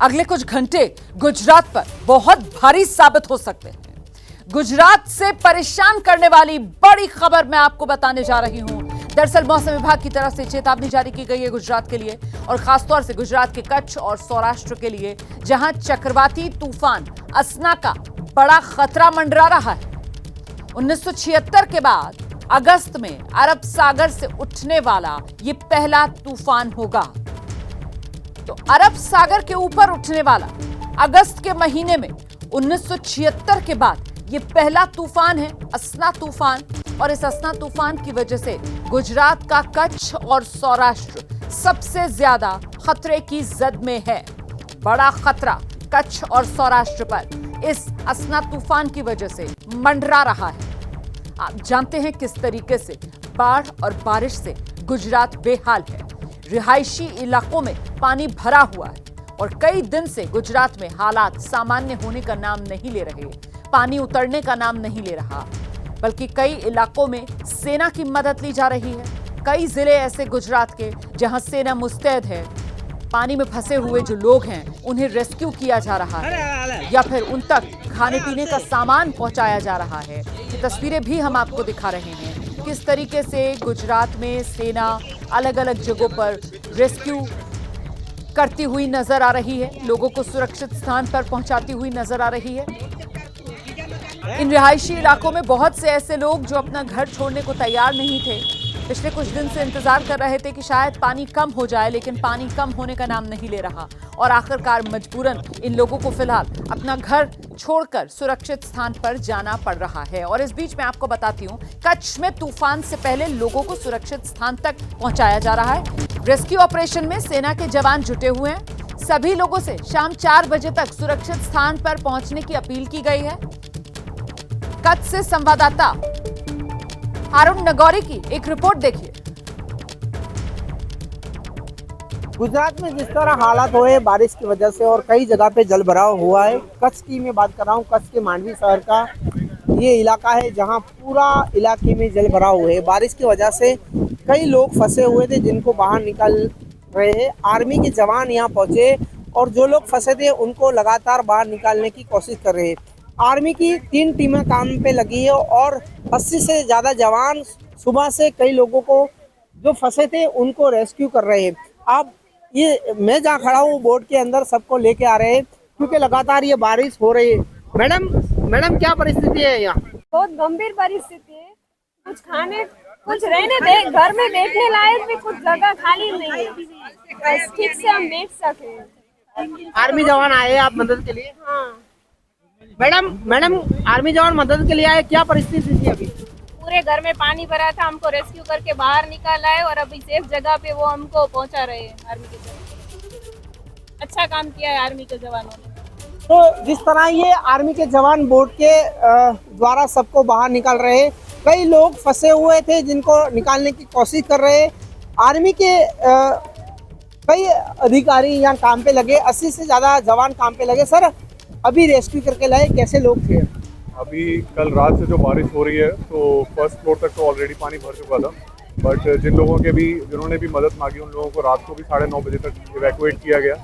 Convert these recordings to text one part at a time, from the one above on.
अगले कुछ घंटे गुजरात पर बहुत भारी साबित हो सकते हैं। गुजरात से परेशान करने वाली बड़ी खबर मैं आपको बताने जा रही हूं। दरअसल मौसम विभाग की तरफ से चेतावनी जारी की गई है गुजरात के लिए और खासतौर से गुजरात के कच्छ और सौराष्ट्र के लिए, जहां चक्रवाती तूफान असना का बड़ा खतरा मंडरा रहा है। 1976 के बाद अगस्त में अरब सागर से उठने वाला ये पहला तूफान होगा। तो अरब सागर के ऊपर उठने वाला अगस्त के महीने में 1976 के बाद ये पहला तूफान है, असना तूफान। और इस असना तूफान की वजह से गुजरात का कच्छ और सौराष्ट्र सबसे ज्यादा खतरे की जद में है। बड़ा खतरा कच्छ और सौराष्ट्र पर इस असना तूफान की वजह से मंडरा रहा है। आप जानते हैं किस तरीके से बाढ़ और बारिश से गुजरात बेहाल है। रिहायशी इलाकों में पानी भरा हुआ है और कई दिन से गुजरात में हालात सामान्य होने का नाम नहीं ले रहे। पानी उतरने का नाम नहीं ले रहा, बल्कि कई इलाकों में सेना की मदद ली जा रही है। कई जिले ऐसे गुजरात के जहां सेना मुस्तैद है। पानी में फंसे हुए जो लोग हैं उन्हें रेस्क्यू किया जा रहा है या फिर उन तक खाने पीने का सामान पहुंचाया जा रहा है। ये तस्वीरें भी हम आपको दिखा रहे हैं किस तरीके से गुजरात में सेना अलग अलग जगहों पर रेस्क्यू करती हुई नजर आ रही है, लोगों को सुरक्षित स्थान पर पहुंचाती हुई नजर आ रही है। इन रिहायशी इलाकों में बहुत से ऐसे लोग जो अपना घर छोड़ने को तैयार नहीं थे, पिछले कुछ दिन से इंतजार कर रहे थे कि शायद पानी कम हो जाए, लेकिन पानी कम होने का नाम नहीं ले रहा और आखिरकार मजबूरन इन लोगों को फिलहाल अपना घर छोड़कर सुरक्षित स्थान पर जाना पड़ रहा है। और इस बीच मैं आपको बताती हूँ, कच्छ में तूफान से पहले लोगों को सुरक्षित स्थान तक पहुंचाया जा रहा है। रेस्क्यू ऑपरेशन में सेना के जवान जुटे हुए हैं। सभी लोगों से शाम 4 बजे तक सुरक्षित स्थान पर पहुंचने की अपील की गई है। कच्छ से संवाददाता अरुण नगौरी की एक रिपोर्ट देखिए। गुजरात में जिस तरह हालात हुए बारिश की वजह से और कई जगह पे जल भराव हुआ है। कच्छ की मैं बात कर रहा हूँ, कच्छ के मांडवी शहर का ये इलाका है जहाँ पूरा इलाके में जल भराव हुए। बारिश की वजह से कई लोग फंसे हुए थे जिनको बाहर निकाल रहे हैं। आर्मी के जवान यहाँ पहुँचे और जो लोग फंसे थे उनको लगातार बाहर निकालने की कोशिश कर रहे हैं। आर्मी की 3 टीमें काम पे लगी है और 80 से ज़्यादा जवान सुबह से कई लोगों को जो फंसे थे उनको रेस्क्यू कर रहे हैं। अब ये मैं जहाँ खड़ा हूँ बोट के अंदर सबको लेके आ रहे हैं क्योंकि लगातार ये बारिश हो रही है। मैडम क्या परिस्थिति है यहाँ? बहुत गंभीर परिस्थिति है। कुछ खाने कुछ रहने दे, घर में बैठने लायक भी कुछ जगह खाली नहीं है, बस ठीक से हम बैठ सके। आर्मी जवान आए आप मदद के लिए? हाँ, मैडम आर्मी जवान मदद के लिए आए, क्या परिस्थिति थी अभी? पूरे घर में पानी भरा था, हमको रेस्क्यू करके बाहर निकाला है और अभी सेफ जगह पे वो हमको पहुंचा रहे हैं। आर्मी के जवान अच्छा काम किया है आर्मी के जवानों ने। तो जिस तरह ये आर्मी के जवान बोट के द्वारा सबको बाहर निकाल रहे हैं, कई लोग फंसे हुए थे जिनको निकालने की कोशिश कर रहे हैं। आर्मी के कई अधिकारी यहाँ काम पे लगे, 80 से ज़्यादा जवान काम पे लगे। सर अभी रेस्क्यू करके लाए, कैसे लोग थे? अभी कल रात से जो बारिश हो रही है तो फर्स्ट फ्लोर तक तो ऑलरेडी पानी भर चुका था, बट जिन्होंने भी मदद मांगी उन लोगों को रात को भी 9:30 बजे तक इवैक्यूएट किया गया।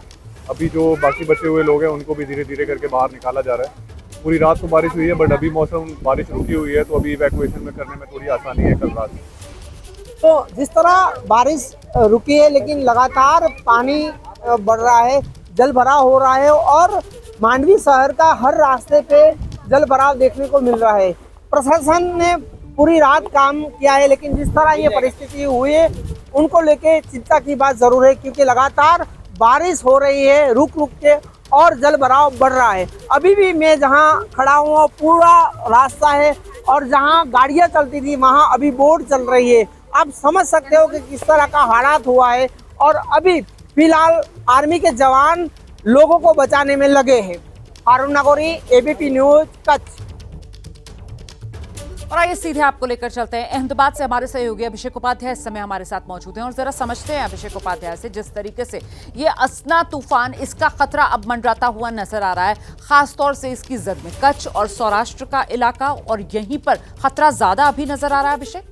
अभी जो बाकी बचे हुए लोग हैं उनको भी धीरे धीरे करके बाहर निकाला जा रहा है। पूरी रात तो बारिश हुई है, बट अभी बारिश रुकी हुई है तो अभी इवैक्यूएशन में करने में थोड़ी आसानी है कल रात। तो जिस तरह बारिश रुकी है लेकिन लगातार पानी बढ़ रहा है, जल भराव हो रहा है और मांडवी शहर का हर रास्ते पे जल भराव देखने को मिल रहा है। प्रशासन ने पूरी रात काम किया है, लेकिन जिस तरह ये परिस्थिति हुई है उनको लेके चिंता की बात जरूर है क्योंकि लगातार बारिश हो रही है रुक रुक के और जल भराव बढ़ रहा है। अभी भी मैं जहां खड़ा हूँ पूरा रास्ता है और जहां गाड़ियां चलती थी वहां अभी बोट चल रही है। आप समझ सकते हो कि किस तरह का हालात हुआ है और अभी फिलहाल आर्मी के जवान लोगों को बचाने में लगे हैं। Arun Nagauri, ABP news, Kutch. और आइए सीधे आपको लेकर चलते हैं अहमदाबाद से। हमारे सहयोगी अभिषेक उपाध्याय इस समय हमारे साथ मौजूद हैं और जरा समझते हैं अभिषेक उपाध्याय से जिस तरीके से ये असना तूफान, इसका खतरा अब मंडराता हुआ नजर आ रहा है, खासतौर से इसकी जद में कच्छ और सौराष्ट्र का इलाका, और यहीं पर खतरा ज्यादा अभी नजर आ रहा है। अभिषेक,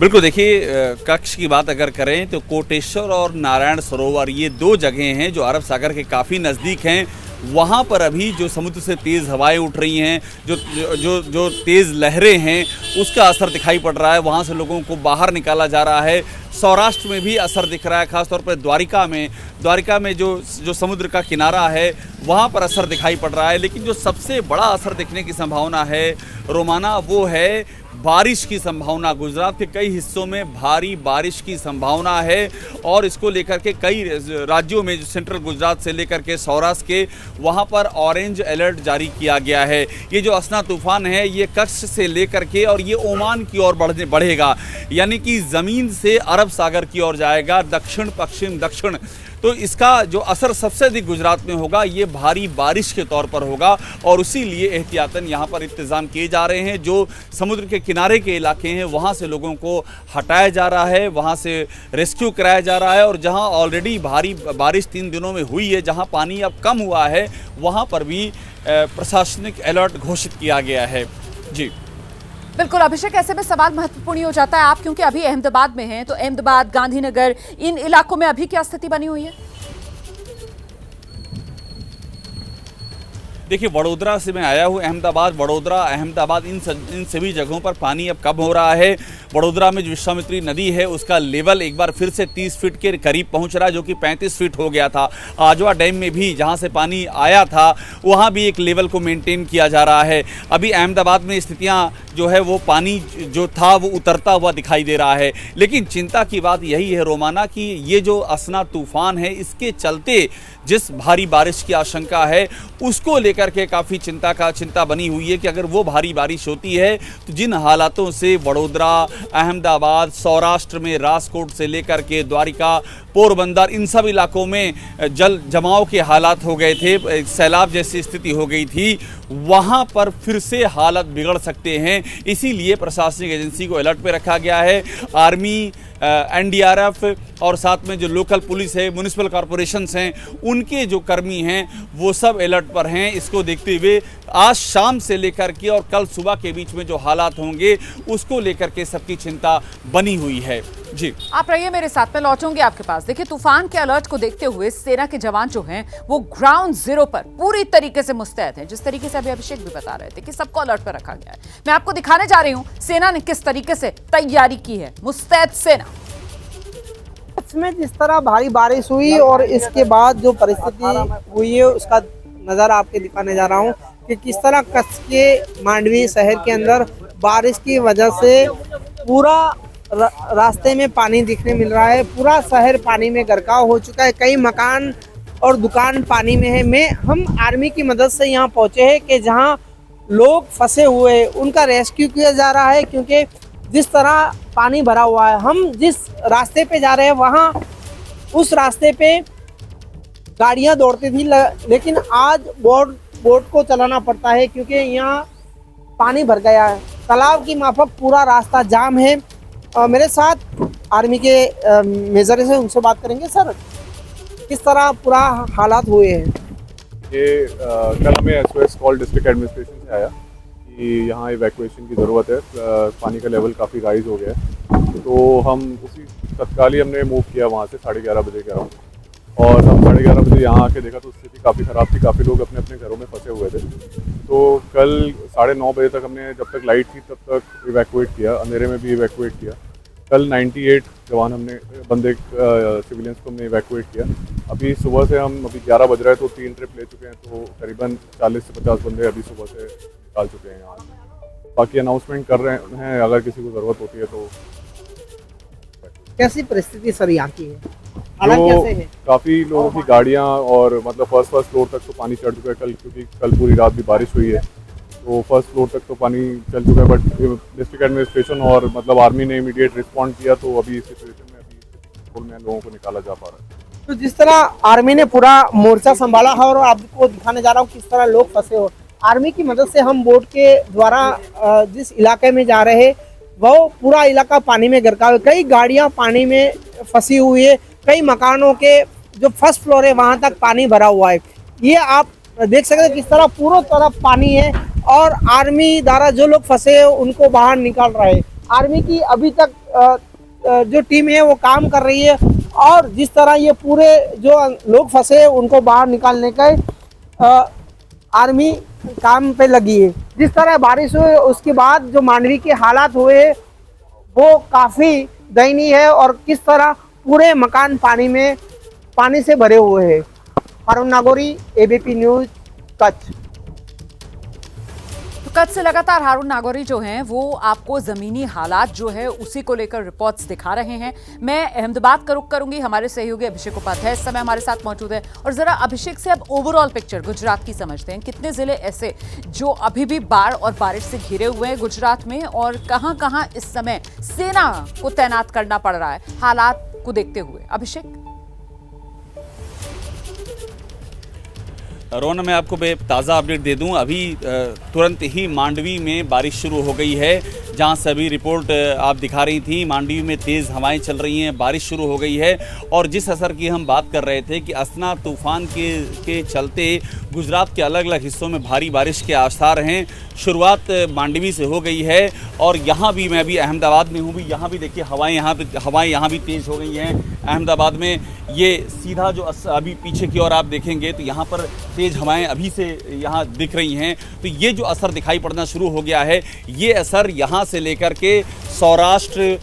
बिल्कुल, देखिए कक्ष की बात अगर करें तो कोटेश्वर और नारायण सरोवर ये दो जगह हैं जो अरब सागर के काफ़ी नज़दीक हैं। वहाँ पर अभी जो समुद्र से तेज़ हवाएं उठ रही हैं, जो तेज़ लहरें हैं, उसका असर दिखाई पड़ रहा है। वहाँ से लोगों को बाहर निकाला जा रहा है। सौराष्ट्र में भी असर दिख रहा है, खासतौर पर द्वारिका में जो समुद्र का किनारा है वहाँ पर असर दिखाई पड़ रहा है। लेकिन जो सबसे बड़ा असर दिखने की संभावना है रोमाना, वो है बारिश की संभावना। गुजरात के कई हिस्सों में भारी बारिश की संभावना है और इसको लेकर के कई राज्यों में, जो सेंट्रल गुजरात से लेकर के सौराष्ट्र के, वहाँ पर ऑरेंज अलर्ट जारी किया गया है। ये जो असना तूफान है ये कच्छ से लेकर के और ये ओमान की ओर बढ़ेगा, यानी कि ज़मीन से अरब सागर की ओर जाएगा, दक्षिण पश्चिम दक्षिण। तो इसका जो असर सबसे अधिक गुजरात में होगा ये भारी बारिश के तौर पर होगा और उसी लिए एहतियातन यहाँ पर इंतज़ाम किए जा रहे हैं। जो समुद्र के किनारे के इलाके हैं वहाँ से लोगों को हटाया जा रहा है, वहाँ से रेस्क्यू कराया जा रहा है और जहाँ ऑलरेडी भारी बारिश 3 दिनों में हुई है, जहाँ पानी अब कम हुआ है, वहाँ पर भी प्रशासनिक अलर्ट घोषित किया गया है। जी बिल्कुल अभिषेक, ऐसे में सवाल महत्वपूर्ण हो जाता है, आप क्योंकि अभी अहमदाबाद में हैं, तो अहमदाबाद, गांधीनगर, इन इलाकों में अभी क्या स्थिति बनी हुई है? देखिए, वडोदरा से मैं आया हूँ। अहमदाबाद इन सभी जगहों पर पानी अब कम हो रहा है। वडोदरा में जो विश्वामित्री नदी है उसका लेवल एक बार फिर से 30 फीट के करीब पहुंच रहा है, जो कि 35 फीट हो गया था। आजवा डैम में भी जहां से पानी आया था वहां भी एक लेवल को मेंटेन किया जा रहा है। अभी अहमदाबाद में स्थितियां जो है वो पानी जो था वो उतरता हुआ दिखाई दे रहा है। लेकिन चिंता की बात यही है रोमाना कि ये जो असना तूफान है इसके चलते जिस भारी बारिश की आशंका है उसको लेकर के काफ़ी चिंता बनी हुई है कि अगर वो भारी बारिश होती है तो जिन हालातों से वडोदरा, अहमदाबाद, सौराष्ट्र में राजकोट से लेकर के द्वारिका, पोरबंदर, इन सब इलाकों में जल जमाव के हालात हो गए थे, सैलाब जैसी स्थिति हो गई थी, वहाँ पर फिर से हालत बिगड़ सकते हैं। इसीलिए प्रशासनिक एजेंसी को अलर्ट पे रखा गया है। आर्मी, एनडीआरएफ और साथ में जो लोकल पुलिस है, म्युनिसिपल कॉरपोरेशंस हैं, उनके जो कर्मी हैं वो सब अलर्ट पर हैं। इसको देखते हुए आज शाम से लेकर के और कल सुबह के बीच में जो हालात होंगे उसको लेकर के सबकी चिंता बनी हुई है। जी आप रहिए मेरे साथ, में लौटूंगी आपके पास। देखिए, तूफान के अलर्ट को देखते हुए सेना के जवान जो हैं वो ग्राउंड जीरो पर पूरी तरीके से मुस्तैद हैं। जिस तरीके से अभी अभिषेक भी बता रहे थे कि सबको अलर्ट पर रखा गया है, मैं आपको दिखाने जा रही हूं सेना ने किस तरीके से तैयारी की है। मुस्तैद सेना। में जिस तरह भारी बारिश हुई और इसके बाद जो परिस्थिति हुई है उसका नज़ारा आपके दिखाने जा रहा हूँ कि किस तरह कच्छ के मांडवी शहर के अंदर बारिश की वजह से पूरा रास्ते में पानी दिखने मिल रहा है। पूरा शहर पानी में गरकाव हो चुका है, कई मकान और दुकान पानी में है। हम आर्मी की मदद से यहाँ पहुँचे हैं कि जहाँ लोग फंसे हुए हैं उनका रेस्क्यू किया जा रहा है, क्योंकि जिस तरह पानी भरा हुआ है। हम जिस रास्ते पे जा रहे हैं वहाँ उस रास्ते पे गाड़ियाँ दौड़ती थी, लेकिन आज बोट को चलाना पड़ता है क्योंकि यहाँ पानी भर गया है। तालाब की माफक पूरा रास्ता जाम है। मेरे साथ आर्मी के मेजर से उनसे बात करेंगे। सर, किस तरह पूरा हालात हुए हैं? ये कल हमें SOS कॉल डिस्ट्रिक्ट एडमिनिस्ट्रेशन से आया कि यहाँ इवैक्यूएशन की ज़रूरत है, पानी का लेवल काफ़ी राइज हो गया है। तो हम उसी तत्काल ही हमने मूव किया वहाँ से 11:30 बजे के अराउंड, और हम 11:30 बजे यहाँ आके देखा तो स्थिति काफ़ी ख़राब थी। काफ़ी लोग अपने अपने घरों में फंसे हुए थे। तो कल 9:30 बजे तक हमने, जब तक लाइट थी तब तक इवैक्यूएट किया, अंधेरे में भी इवैक्यूएट किया। कल 98 जवान बंदे सिविलियंस को हमने इवैक्यूएट किया। अभी सुबह से अभी 11 बज रहा है तो 3 ट्रिप ले चुके हैं, तो करीबन 40 से 50 बंदे अभी सुबह से निकाल चुके हैं यहाँ। बाकी अनाउंसमेंट कर रहे हैं, अगर किसी को ज़रूरत होती है तो। कैसी परिस्थिति सर यहाँ की है? हालात कैसे हैं? काफ़ी लोगों की गाड़ियाँ और मतलब फर्स्ट फ्लोर तक तो पानी चढ़ चुका है कल, क्योंकि कल पूरी रात भी बारिश हुई है। तो फर्स्ट फ्लोर तक तो पानी चल चुका है, बट डिस्ट्रिक्ट एडमिनिस्ट्रेशन और मतलब आर्मी ने इमीडिएट रिस्पॉन्ड किया, तो अभी इस सिचुएशन में लोगों को निकाला जा पा रहा है। तो जिस तरह आर्मी ने पूरा मोर्चा संभाला है और आपको दिखाने जा रहा हूँ किस तरह लोग फंसे हो। आर्मी की मदद से हम बोट के द्वारा जिस इलाके में जा रहे हैं वो पूरा इलाका पानी में गरकाव है। कई गाड़ियाँ पानी में फंसी हुई है, कई मकानों के जो फर्स्ट फ्लोर है वहाँ तक पानी भरा हुआ है। ये आप देख सकते हैं किस तरह पूरी तरफ पानी है और आर्मी द्वारा जो लोग फंसे हैं उनको बाहर निकाल रहे हैं। आर्मी की अभी तक जो टीम है वो काम कर रही है और जिस तरह ये पूरे जो लोग फंसे हैं उनको बाहर निकालने का आर्मी काम पे लगी है। जिस तरह बारिश हुई उसके बाद जो मांडवी के हालात हुए वो काफ़ी दयनीय है और किस तरह पूरे मकान पानी से भरे हुए हैं। Arun Nagauri, ABP news, Kutch. तो कच्छ से लगातार हारून नागौरी जो हैं वो आपको जमीनी हालात जो है उसी को लेकर रिपोर्ट्स दिखा रहे हैं। मैं अहमदाबाद का रुख करूंगी, हमारे सहयोगी अभिषेक उपाध्याय इस समय हमारे साथ मौजूद है। और जरा अभिषेक से अब ओवरऑल पिक्चर गुजरात की समझते हैं। कितने जिले ऐसे जो अभी भी बाढ़ और बारिश से घिरे हुए हैं गुजरात में, और कहां कहां इस समय सेना को तैनात करना पड़ रहा है हालात को देखते हुए? अभिषेक। रोना, मैं आपको ताज़ा अपडेट दे दूं। अभी तुरंत ही मांडवी में बारिश शुरू हो गई है, जहां से अभी रिपोर्ट आप दिखा रही थी। मांडवी में तेज़ हवाएं चल रही हैं, बारिश शुरू हो गई है। और जिस असर की हम बात कर रहे थे कि असना तूफान के चलते गुजरात के अलग अलग हिस्सों में भारी बारिश के आसार हैं। शुरुआत मांडवी से हो गई है और यहाँ भी, मैं भी अहमदाबाद में हूँ भी, यहाँ भी देखिए हवाएं यहाँ भी तेज़ हो गई हैं। अहमदाबाद में ये सीधा जो अभी पीछे की ओर आप देखेंगे तो यहाँ पर तेज़ हवाएं अभी से यहाँ दिख रही हैं। तो ये जो असर दिखाई पड़ना शुरू हो गया है, ये असर यहाँ से लेकर के सौराष्ट्र,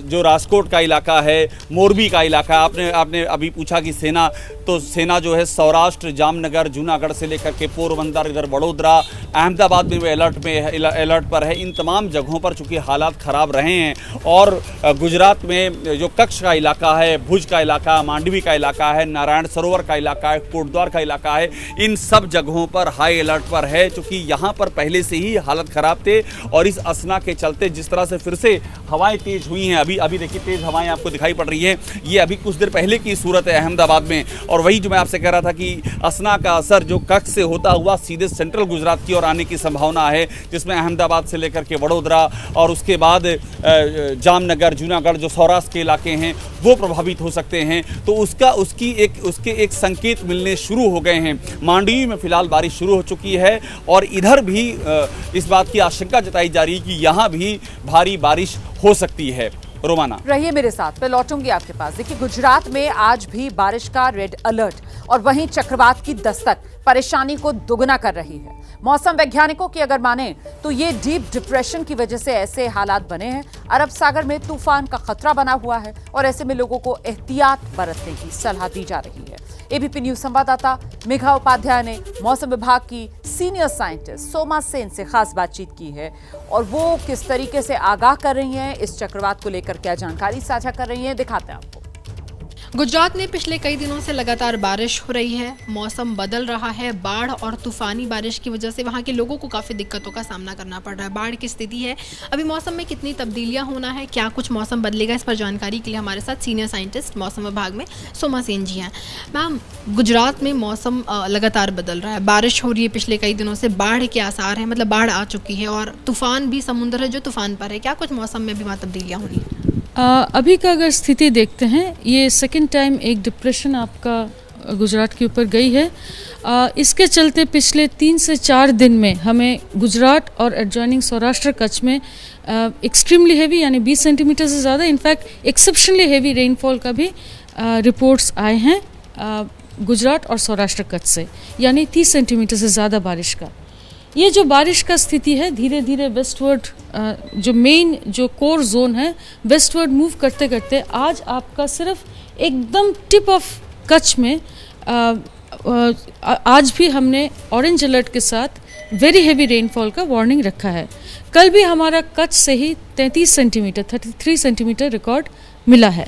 जो राजकोट का इलाका है, मोरबी का इलाका, आपने अभी पूछा कि सेना, तो सेना जो है सौराष्ट्र, जामनगर, जूनागढ़ से लेकर के पोरबंदर, इधर वडोदरा, अहमदाबाद में भी अलर्ट पर है। इन तमाम जगहों पर चूंकि हालात ख़राब रहे हैं और गुजरात में जो कच्छ का इलाका है, भुज का इलाका, मांडवी का इलाका है, नारायण सरोवर का इलाका है, कोटद्वार का इलाका है, इन सब जगहों पर हाई अलर्ट पर है, चूँकि यहाँ पर पहले से ही हालत ख़राब थे। और इस असना के चलते जिस तरह से फिर से हवाएं तेज़ हुई हैं, अभी देखिए तेज़ हवाएं आपको दिखाई पड़ रही हैं। ये अभी कुछ देर पहले की सूरत है अहमदाबाद में। और वही जो मैं आपसे कह रहा था कि असना का असर जो कच्छ से होता हुआ सीधे सेंट्रल गुजरात की ओर आने की संभावना है, जिसमें अहमदाबाद से लेकर के वडोदरा और उसके बाद जामनगर, जूनागढ़, जो सौराष्ट्र के इलाके हैं वो प्रभावित हो सकते हैं। तो उसके एक संकेत मिलने शुरू हो गए हैं। मांडवी में फिलहाल बारिश शुरू हो चुकी है और इधर भी इस बात की आशंका जताई जा रही है कि यहाँ भी भारी बारिश हो सकती है। रोमाना, रहिए मेरे साथ, मैं लौटूंगी आपके पास। देखिए, गुजरात में आज भी बारिश का रेड अलर्ट और वहीं चक्रवात की दस्तक परेशानी को दुगना कर रही है। मौसम वैज्ञानिकों की अगर माने तो ये डीप डिप्रेशन की वजह से ऐसे हालात बने हैं। अरब सागर में तूफान का खतरा बना हुआ है और ऐसे में लोगों को एहतियात बरतने की सलाह दी जा रही है। एबीपी न्यूज संवाददाता मेघा उपाध्याय ने मौसम विभाग की सीनियर साइंटिस्ट सोमा सेन से खास बातचीत की है और वो किस तरीके से आगाह कर रही हैं, इस चक्रवात को लेकर क्या जानकारी साझा कर रही हैं, दिखाते हैं आपको। गुजरात में पिछले कई दिनों से लगातार बारिश हो रही है, मौसम बदल रहा है। बाढ़ और तूफानी बारिश की वजह से वहां के लोगों को काफ़ी दिक्कतों का सामना करना पड़ रहा है। बाढ़ की स्थिति है, अभी मौसम में कितनी तब्दीलियां होना है, क्या कुछ मौसम बदलेगा, इस पर जानकारी के लिए हमारे साथ सीनियर साइंटिस्ट मौसम विभाग में सोमा सेन जी हैं। मैम, गुजरात में मौसम लगातार बदल रहा है, बारिश हो रही है पिछले कई दिनों से, बाढ़ के आसार हैं, मतलब बाढ़ आ चुकी है और तूफान भी, समुद्र है जो तूफान पर है, क्या कुछ मौसम में भी वहाँ तब्दीलियाँ होनी है? अभी का अगर स्थिति देखते हैं, ये सेकंड टाइम एक डिप्रेशन आपका गुजरात के ऊपर गई है। इसके चलते पिछले 3 से 4 दिन में हमें गुजरात और एडजॉइनिंग सौराष्ट्र कच्छ में एक्सट्रीमली हेवी यानी 20 सेंटीमीटर से ज़्यादा, इनफैक्ट एक्सेप्शनली हेवी रेनफॉल का भी रिपोर्ट्स आए हैं गुजरात और सौराष्ट्र कच्छ से, यानी 30 सेंटीमीटर से ज़्यादा बारिश का। ये जो बारिश का स्थिति है धीरे धीरे वेस्टवर्ड, जो मेन जो कोर जोन है, वेस्टवर्ड मूव करते करते आज आपका सिर्फ एकदम टिप ऑफ कच्छ में आज भी हमने ऑरेंज अलर्ट के साथ वेरी हेवी रेनफॉल का वार्निंग रखा है। कल भी हमारा कच्छ से ही 33 सेंटीमीटर रिकॉर्ड मिला है।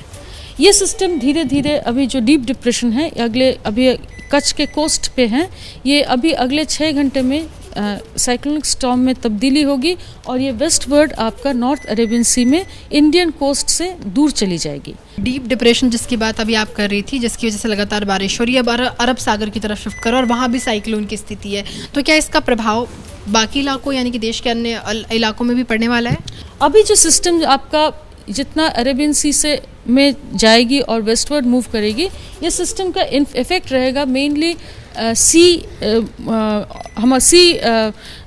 ये सिस्टम धीरे धीरे अभी जो डीप डिप्रेशन है अभी कच्छ के कोस्ट पे हैं, ये अभी अगले 6 घंटे में साइक्लोनिक स्टॉर्म में तब्दीली होगी और ये वेस्टवर्ड आपका नॉर्थ अरेबियन सी में इंडियन कोस्ट से दूर चली जाएगी। डीप डिप्रेशन जिसकी बात अभी आप कर रही थी, जिसकी वजह से लगातार बारिश हो रही है, अब अरब सागर की तरफ शिफ्ट करो और वहाँ भी साइक्लोन की स्थिति है, तो क्या इसका प्रभाव बाकी इलाकों यानी कि देश के अन्य इलाकों में भी पड़ने वाला है? अभी जो सिस्टम आपका जितना अरेबियन सी से में जाएगी और वेस्टवर्ड मूव करेगी, ये सिस्टम का इफेक्ट रहेगा मेनली सी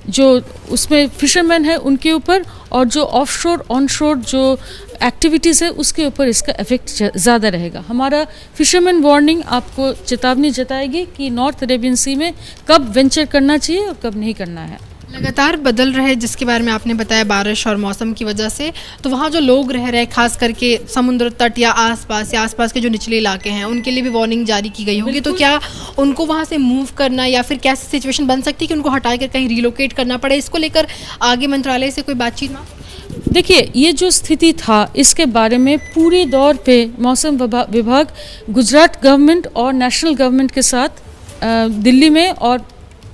जो उसमें फिशरमैन है उनके ऊपर और जो ऑफशोर ऑनशोर जो एक्टिविटीज़ है उसके ऊपर इसका इफेक्ट ज़्यादा रहेगा। हमारा फिशरमैन वार्निंग आपको चेतावनी जताएगी कि नॉर्थ अरेबियन सी में कब वेंचर करना चाहिए और कब नहीं करना है। लगातार बदल रहे, जिसके बारे में आपने बताया बारिश और मौसम की वजह से, तो वहाँ जो लोग रह रहे हैं खास करके समुद्र तट या आसपास के जो निचले इलाके हैं उनके लिए भी वार्निंग जारी की गई होगी, तो क्या उनको वहाँ से मूव करना या फिर कैसी सिचुएशन बन सकती है कि उनको हटाकर कहीं रिलोकेट करना पड़े? इसको लेकर आगे मंत्रालय से कोई बातचीत ना? देखिए, ये जो स्थिति था इसके बारे में पूरी दौर पे मौसम विभाग गुजरात गवर्नमेंट और नेशनल गवर्नमेंट के साथ दिल्ली में और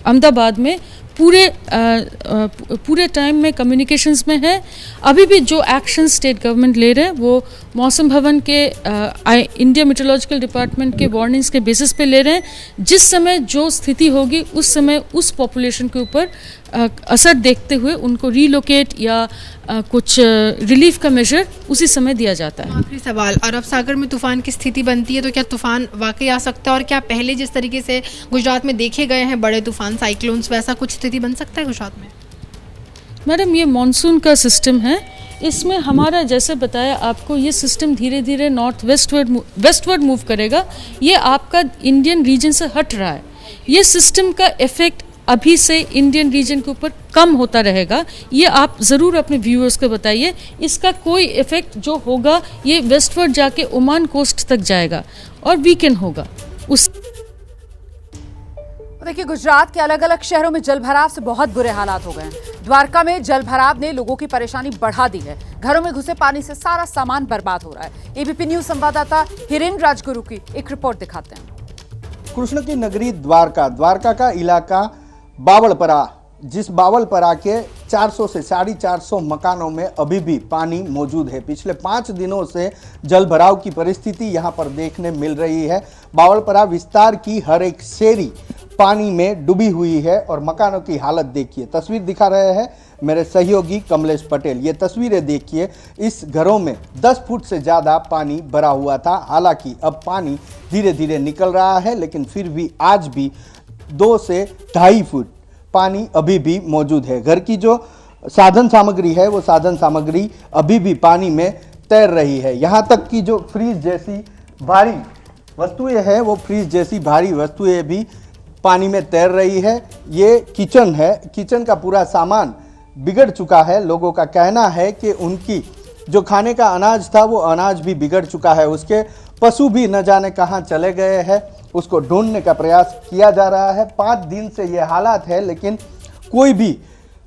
अहमदाबाद में पूरे टाइम में कम्युनिकेशंस में है। अभी भी जो एक्शन स्टेट गवर्नमेंट ले रहे हैं वो मौसम भवन के इंडिया मेट्रोलॉजिकल डिपार्टमेंट के वार्निंग्स के बेसिस पे ले रहे हैं। जिस समय जो स्थिति होगी उस समय उस पॉपुलेशन के ऊपर असर देखते हुए उनको रीलोकेट या कुछ रिलीफ का मेजर उसी समय दिया जाता है। आखिरी सवाल, अरब सागर में तूफान की स्थिति बनती है तो क्या तूफान वाकई आ सकता है, और क्या पहले जिस तरीके से गुजरात में देखे गए हैं बड़े तूफान साइक्लोन्स, वैसा कुछ स्थिति बन सकता है गुजरात में? मैडम, ये मॉनसून का सिस्टम है, इसमें हमारा जैसे बताया आपको ये सिस्टम धीरे धीरे नॉर्थ वेस्टवर्ड मूव करेगा। ये आपका इंडियन रीजन से हट रहा है। ये सिस्टम का इफेक्ट अभी से इंडियन रीजन के ऊपर कम होता रहेगा। ये आप ज़रूर अपने व्यूअर्स को बताइए। इसका कोई इफेक्ट जो होगा ये वेस्टवर्ड जाके ओमान कोस्ट तक जाएगा और वीकेंड होगा उस। देखिए, गुजरात के अलग अलग शहरों में जलभराव से बहुत बुरे हालात हो गए हैं। द्वारका में जलभराव ने लोगों की परेशानी बढ़ा दी है। घरों में घुसे पानी से सारा सामान बर्बाद हो रहा है। एबीपी न्यूज संवाददाता हिरेन राजगुरु की एक रिपोर्ट दिखाते हैं। कृष्ण की नगरी द्वारका का इलाका बावलपरा, जिस बावलपरा के 400 से 450 मकानों में अभी भी पानी मौजूद है। पिछले 5 दिनों से जलभराव की परिस्थिति यहां पर देखने मिल रही है। बावलपरा विस्तार की हर एक शेरी पानी में डूबी हुई है और मकानों की हालत देखिए। तस्वीर दिखा रहे हैं मेरे सहयोगी कमलेश पटेल। ये तस्वीरें देखिए, इस घरों में 10 फुट से ज़्यादा पानी भरा हुआ था। हालांकि अब पानी धीरे धीरे निकल रहा है, लेकिन फिर भी आज भी 2 से 2.5 फुट पानी अभी भी मौजूद है। घर की जो साधन सामग्री है वो साधन सामग्री अभी भी पानी में तैर रही है। यहाँ तक कि जो फ्रीज जैसी भारी वस्तुएं हैं वो फ्रीज जैसी भारी वस्तुएं भी पानी में तैर रही है। ये किचन है, किचन का पूरा सामान बिगड़ चुका है। लोगों का कहना है कि उनकी जो खाने का अनाज था वो अनाज भी बिगड़ चुका है। उसके पशु भी न जाने कहाँ चले गए हैं, उसको ढूंढने का प्रयास किया जा रहा है। 5 दिन से ये हालात है, लेकिन कोई भी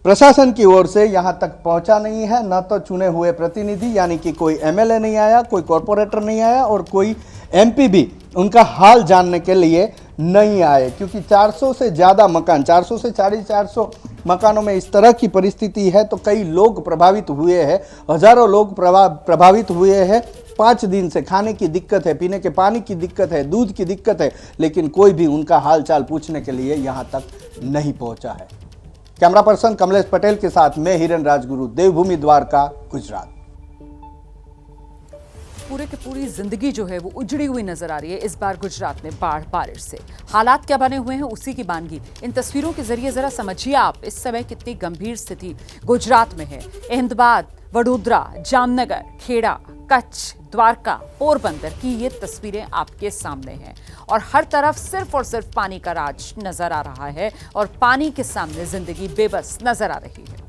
प्रशासन की ओर से यहाँ तक पहुँचा नहीं है। न तो चुने हुए प्रतिनिधि यानी कि कोई एमएलए नहीं आया, कोई कॉरपोरेटर नहीं आया और कोई एमपी भी उनका हाल जानने के लिए नहीं आए, क्योंकि 400 से ज़्यादा मकान, 400 से 450 मकानों में इस तरह की परिस्थिति है तो कई लोग प्रभावित हुए हैं, हजारों लोग प्रभावित हुए हैं। 5 दिन से खाने की दिक्कत है, पीने के पानी की दिक्कत है, दूध की दिक्कत है, लेकिन कोई भी उनका हाल चाल पूछने के लिए यहाँ तक नहीं पहुँचा है। कैमरा पर्सन कमलेश पटेल के साथ मैं हिरेन राजगुरु, देवभूमि द्वारका, गुजरात। पूरे की पूरी जिंदगी जो है वो उजड़ी हुई नजर आ रही है इस बार गुजरात में बाढ़ बारिश से। हालात क्या बने हुए हैं उसी की बानगी इन तस्वीरों के जरिए जरा समझिए आप इस समय कितनी गंभीर स्थिति गुजरात में है। अहमदाबाद, वडोदरा, जामनगर, खेड़ा, कच्छ, द्वारका, पोरबंदर की ये तस्वीरें आपके सामने हैं और हर तरफ सिर्फ और सिर्फ पानी का राज नजर आ रहा है और पानी के सामने जिंदगी बेबस नजर आ रही है।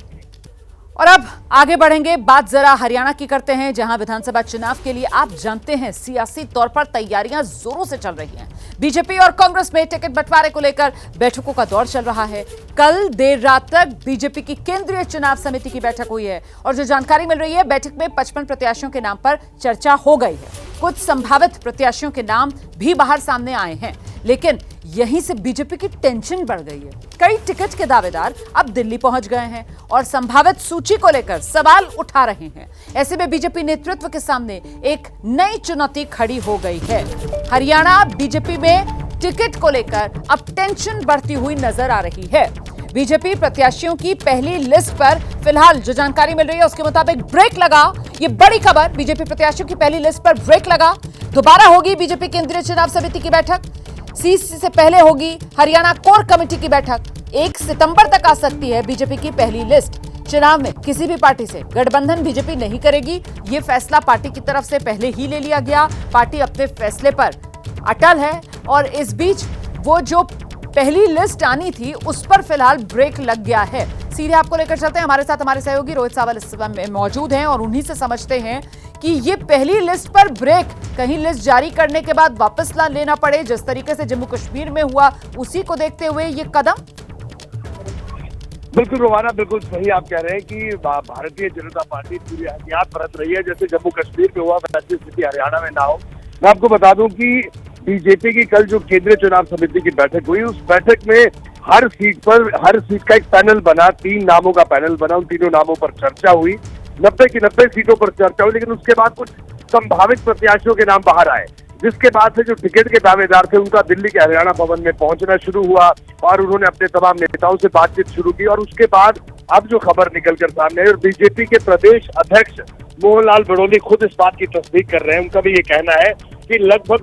और अब आगे बढ़ेंगे, बात जरा हरियाणा की करते हैं, जहां विधानसभा चुनाव के लिए आप जानते हैं सियासी तौर पर तैयारियां जोरों से चल रही हैं। बीजेपी और कांग्रेस में टिकट बंटवारे को लेकर बैठकों का दौर चल रहा है। कल देर रात तक बीजेपी की केंद्रीय चुनाव समिति की बैठक हुई है और जो जानकारी मिल रही है, बैठक में 55 प्रत्याशियों के नाम पर चर्चा हो गई है। कुछ संभावित प्रत्याशियों के नाम भी बाहर सामने आए हैं, लेकिन यहीं से बीजेपी की टेंशन बढ़ गई है। कई टिकट के दावेदार अब दिल्ली पहुंच गए हैं और संभावित सूची को लेकर सवाल उठा रहे हैं। ऐसे में बीजेपी नेतृत्व के सामने एक नई चुनौती खड़ी हो गई है। हरियाणा बीजेपी में टिकट को लेकर अब टेंशन बढ़ती हुई नजर आ रही है। बीजेपी प्रत्याशियों की पहली लिस्ट पर फिलहाल जो जानकारी मिल रही है उसके मुताबिक ब्रेक लगा। ये बड़ी खबर, बीजेपी प्रत्याशियों की पहली लिस्ट पर ब्रेक लगा। दोबारा होगी बीजेपी केंद्रीय चुनाव समिति की बैठक। सीसी से पहले होगी हरियाणा कोर कमेटी की बैठक। 1 सितंबर तक आ सकती है बीजेपी की पहली लिस्ट। चुनाव में किसी भी पार्टी से गठबंधन बीजेपी नहीं करेगी। ये फैसला पार्टी की तरफ से पहले ही ले लिया गया। पार्टी अपने फैसले पर अटल है और इस बीच वो जो पहली लिस्ट आनी थी उस पर फिलहाल ब्रेक लग गया है। सीधे आपको लेकर चलते हैं, हमारे साथ हमारे सहयोगी रोहित सावल इस समय में मौजूद हैं और उन्हीं से समझते हैं कि ये पहली लिस्ट पर ब्रेक कहीं लिस्ट जारी करने के बाद वापस ना लेना पड़े, जिस तरीके से जम्मू कश्मीर में हुआ उसी को देखते हुए ये कदम। बिल्कुल रोमाना, बिल्कुल सही आप कह रहे हैं कि भारतीय जनता पार्टी पूरी एहतियात बरत रही है। जैसे जम्मू कश्मीर में हुआ वैसी स्थिति हरियाणा में ना हो। मैं आपको बता दूं कि बीजेपी की कल जो केंद्रीय चुनाव समिति की बैठक हुई, उस बैठक में हर सीट का एक पैनल बना, 3 नामों का पैनल बना। उन तीनों नामों पर चर्चा हुई, 90 की 90 सीटों पर चर्चा हुई। लेकिन उसके बाद कुछ संभावित प्रत्याशियों के नाम बाहर आए, जिसके बाद से जो टिकट के दावेदार थे उनका दिल्ली के हरियाणा भवन में पहुंचना शुरू हुआ और उन्होंने अपने तमाम नेताओं से बातचीत शुरू की। और उसके बाद अब जो खबर निकलकर सामने आई और बीजेपी के प्रदेश अध्यक्ष मोहनलाल बड़ोली खुद इस बात की तस्दीक कर रहे हैं। उनका भी ये कहना है कि लगभग